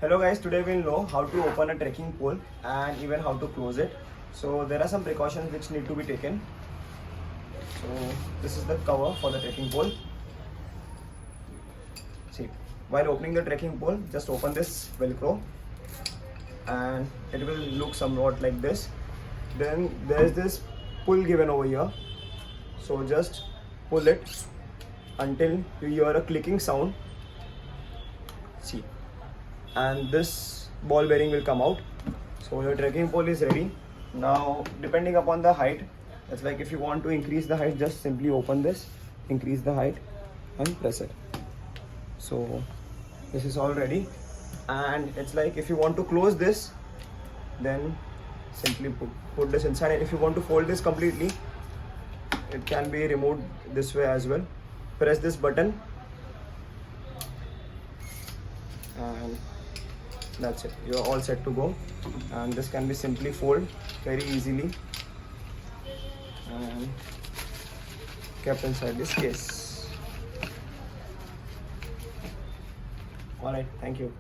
Hello guys, today we'll know how to open a trekking pole and even how to close it. So there are some precautions which need to be taken. So this is the cover for the trekking pole. See, while opening the trekking pole, just open this velcro and it will look somewhat like this. Then there is this pull given over here. So just pull it until you hear a clicking sound. See, and this ball bearing will come out. So your trekking pole is ready. Now depending upon the height, it's like if you want to increase the height, just simply open this, increase the height and press it. So this is all ready. And it's like if you want to close this, then simply put this inside. And if you want to fold this completely, it can be removed this way as well. Press this button and that's it, you're all set to go. And this can be simply folded very easily and kept inside this case. Alright, thank you.